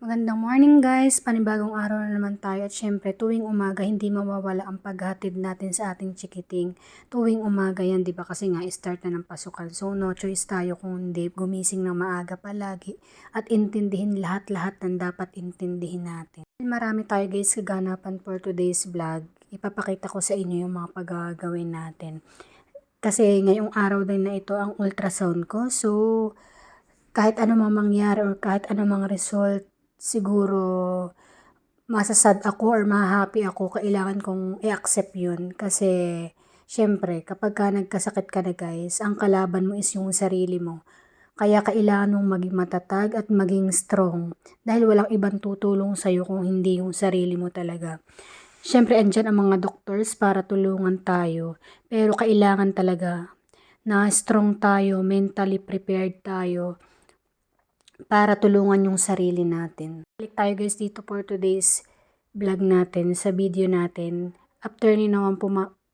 Magandang morning guys! Panibagong araw na naman tayo at syempre tuwing umaga hindi mawawala ang paghatid natin sa ating chikiting. Tuwing umaga yan, di ba? Kasi nga start na ng pasukan. So no choice tayo kung hindi gumising ng maaga palagi at intindihin lahat-lahat ng dapat intindihin natin. Marami tayo guys kaganapan for today's vlog. Ipapakita ko sa inyo yung mga pagagawin natin. Kasi ngayong araw din na ito ang ultrasound ko. So kahit ano mang mangyari or kahit ano mang result, siguro masasad ako or mahahappy ako, kailangan kong i-accept yun. Kasi, syempre, kapag ka nagkasakit ka na guys, ang kalaban mo is yung sarili mo. Kaya kailangan mong maging matatag at maging strong. Dahil walang ibang tutulong sa'yo kung hindi yung sarili mo talaga. Syempre, andyan ang mga doctors para tulungan tayo. Pero kailangan talaga na strong tayo, mentally prepared tayo para tulungan yung sarili natin. Balik tayo guys dito for today's vlog natin, sa video natin. After ni naman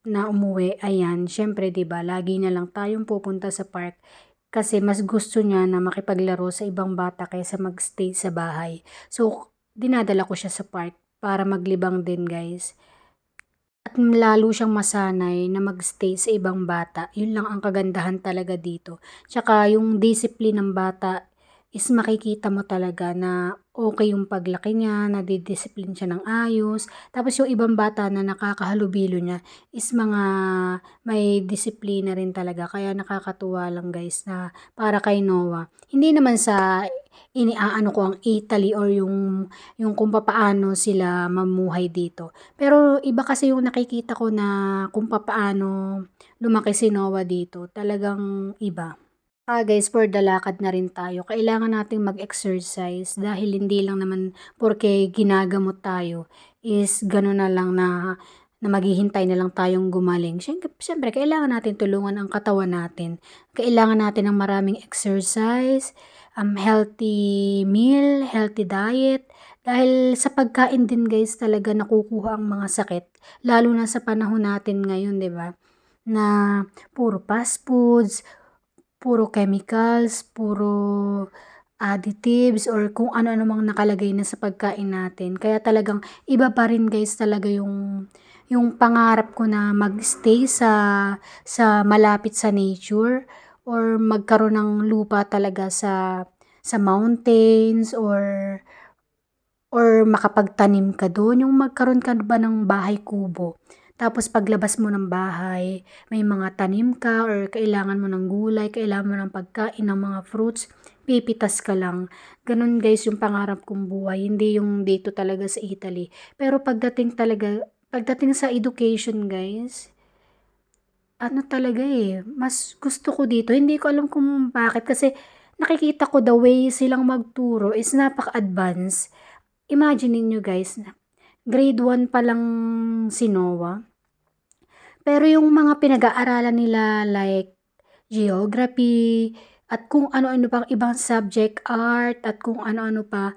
na umuwi, ayan, syempre 'di ba, lagi na lang tayong pupunta sa park kasi mas gusto niya na makipaglaro sa ibang bata kaysa magstay sa bahay. So, dinadala ko siya sa park para maglibang din guys. At lalo siyang masanay na magstay sa ibang bata. Yun lang ang kagandahan talaga dito. Tsaka yung discipline ng bata is makikita mo talaga na okay yung paglaki niya, nadidisipline siya ng ayos. Tapos yung ibang bata na nakakahalubilo niya is mga may disiplina rin talaga. Kaya nakakatuwa lang guys na para kay Noah. Hindi naman sa iniaano ko ang Italy or yung kung papaano sila mamuhay dito. Pero iba kasi yung nakikita ko na kung papaano lumaki si Noah dito. Talagang iba. Guys, for the lakad na rin tayo. Kailangan nating mag-exercise dahil hindi lang naman porke ginagamot tayo is gano'n na lang na maghihintay na lang tayong gumaling. Siyempre, kailangan natin tulungan ang katawan natin. Kailangan natin ng maraming exercise, healthy meal, healthy diet. Dahil sa pagkain din guys talaga nakukuha ang mga sakit. Lalo na sa panahon natin ngayon, di ba? Na puro fast foods, puro chemicals, puro additives or kung ano-ano mang nakalagay na sa pagkain natin. Kaya talagang iba pa rin guys talaga yung pangarap ko na magstay sa malapit sa nature or magkaroon ng lupa talaga sa mountains or makapagtanim ka doon, yung magkaroon ka ba ng bahay kubo. Tapos paglabas mo ng bahay, may mga tanim ka or kailangan mo ng gulay, kailangan mo ng pagkain ng mga fruits, pipitas ka lang. Ganun guys yung pangarap kong buhay, hindi yung dito talaga sa Italy. Pero pagdating sa education guys, ano talaga mas gusto ko dito. Hindi ko alam kung bakit kasi nakikita ko the way silang magturo is napaka-advance. Imagine niyo guys, grade 1 pa lang si Noah. Pero yung mga pinag-aaralan nila like geography at kung ano-ano pang ibang subject, art at kung ano-ano pa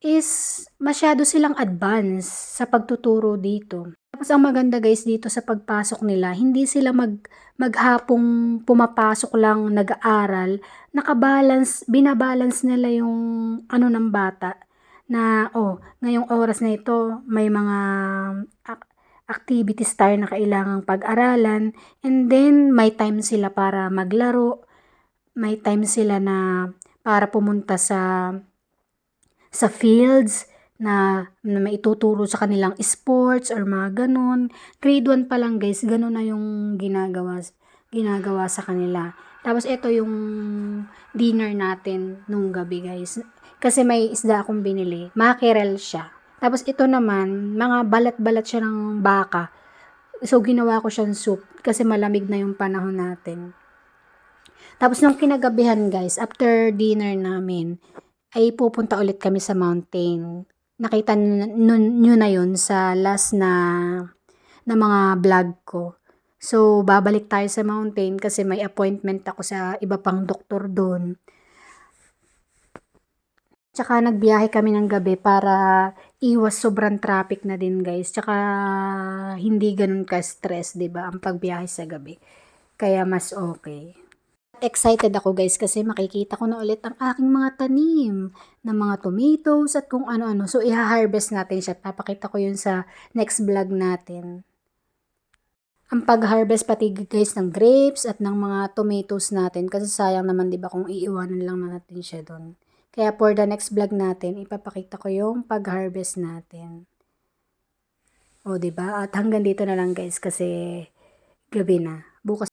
is masyado silang advance sa pagtuturo dito. Tapos ang maganda guys dito sa pagpasok nila, hindi sila maghapong pumapasok lang nag-aaral, binabalance nila yung ano ng bata na ngayong oras na ito may mga activities tayo na kailangang pag-aralan and then may time sila para maglaro, may time sila na para pumunta sa fields na maituturo sa kanilang sports or mga ganun. Grade 1 pa lang guys, ganun na yung ginagawa sa kanila. Tapos ito yung dinner natin nung gabi guys. Kasi may isda akong binili. Mackerel siya. Tapos ito naman, mga balat-balat siya ng baka. So ginawa ko siyang soup kasi malamig na yung panahon natin. Tapos nung kinagabihan guys, after dinner namin, ay pupunta ulit kami sa mountain. Nakita nyo na yun sa last na mga vlog ko. So, babalik tayo sa mountain kasi may appointment ako sa iba pang doktor doon. Tsaka nagbiyahe kami ng gabi para iwas sobrang traffic na din guys. Tsaka hindi ganun ka-stress, 'di ba, ang pagbiyahe sa gabi. Kaya mas okay. Excited ako guys kasi makikita ko na ulit ang aking mga tanim ng mga tomatoes at kung ano-ano. So, i-harvest natin siya. Papakita ko yun sa next vlog natin. Ang pag-harvest pati guys ng grapes at ng mga tomatoes natin kasi sayang naman 'di ba kung iiwanan lang natin siya doon. Kaya for the next vlog natin, ipapakita ko yung pag-harvest natin. O 'di ba? At hanggang dito na lang guys kasi gabi na. Bukas